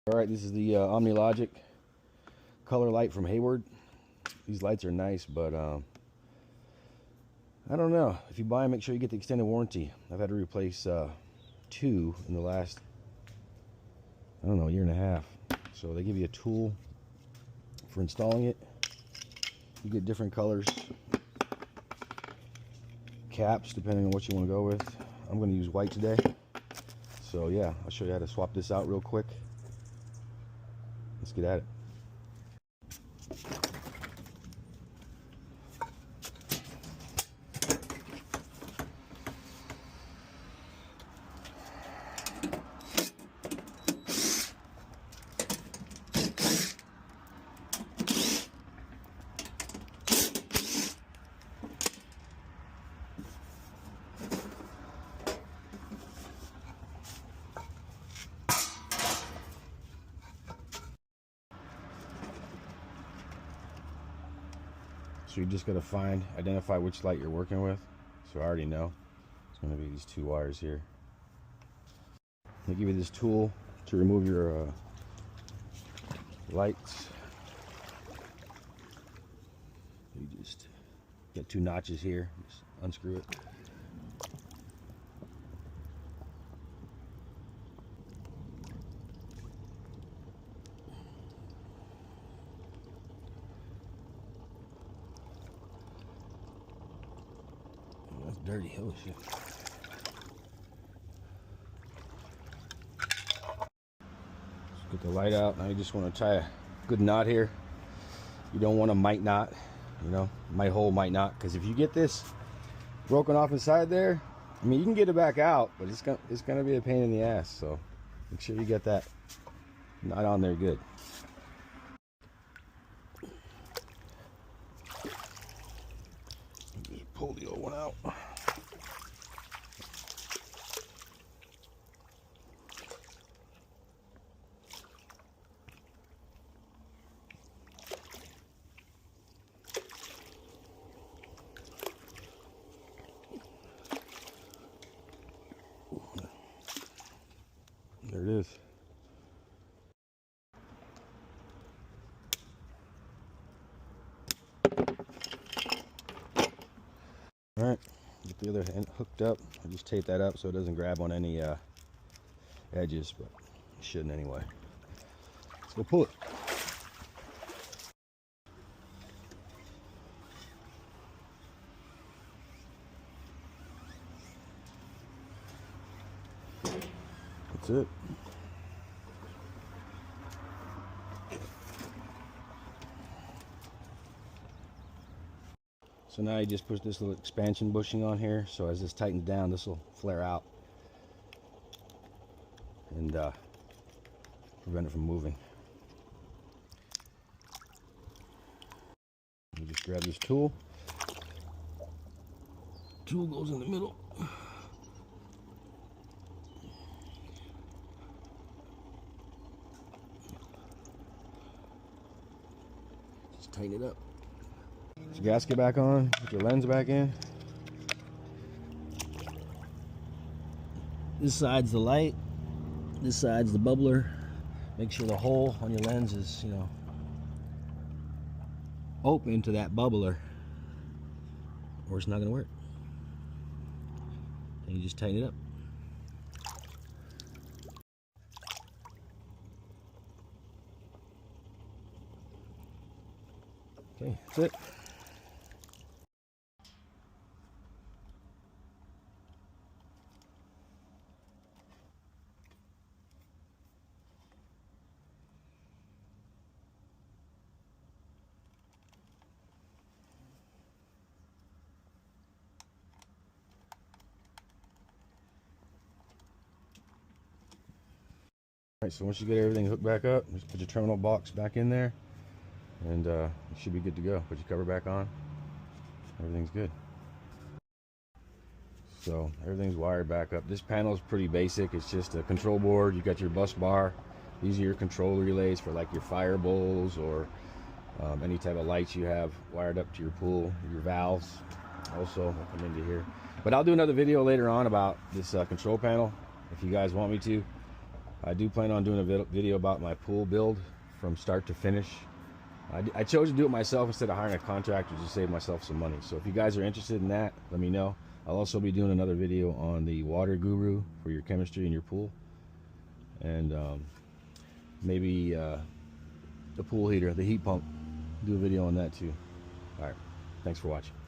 Alright, this is the OmniLogic color light from Hayward. These lights are nice, but I don't know. If you buy them, make sure you get the extended warranty. I've had to replace 2 in the last, I don't know, year and a half. So they give you a tool for installing it. You get different colors, caps, depending on what you want to go with. I'm going to use white today. So yeah, I'll show you how to swap this out real quick. Let's get at it. So you just got to identify which light you're working with. So I already know it's going to be these 2 wires here. They give you this tool to remove your lights. You just get 2 notches here, just unscrew it. That's dirty, holy shit. Let's get the light out. Now you just want to tie a good knot here. You don't want a might knot, you know, might hold, might not, because if you get this broken off inside there, I mean, you can get it back out, but it's gonna be a pain in the ass. So make sure you get that knot on there good. Just pull the old one out. There it is. All right, get the other end hooked up. I just tape that up so it doesn't grab on any edges, but it shouldn't anyway. Let's go pull it. That's it. So now you just put this little expansion bushing on here, so as this tightens down, this will flare out and prevent it from moving. You just grab this tool. Tool goes in the middle. Just tighten it up. Put your gasket back on, put your lens back in. This side's the light, this side's the bubbler. Make sure the hole on your lens is, you know, open to that bubbler, or it's not going to work. And you just tighten it up. Okay, that's it. Alright, so once you get everything hooked back up, just put your terminal box back in there, and you should be good to go. Put your cover back on, everything's good. So everything's wired back up. This panel is pretty basic. It's just a control board. You got your bus bar. These are your control relays for like your fire bowls or any type of lights you have wired up to your pool. Your valves also will come into here. But I'll do another video later on about this control panel if you guys want me to. I do plan on doing a video about my pool build from start to finish. I chose to do it myself instead of hiring a contractor to save myself some money. So if you guys are interested in that, let me know. I'll also be doing another video on the water guru for your chemistry in your pool. And maybe the pool heater, the heat pump. Do a video on that too. All right. Thanks for watching.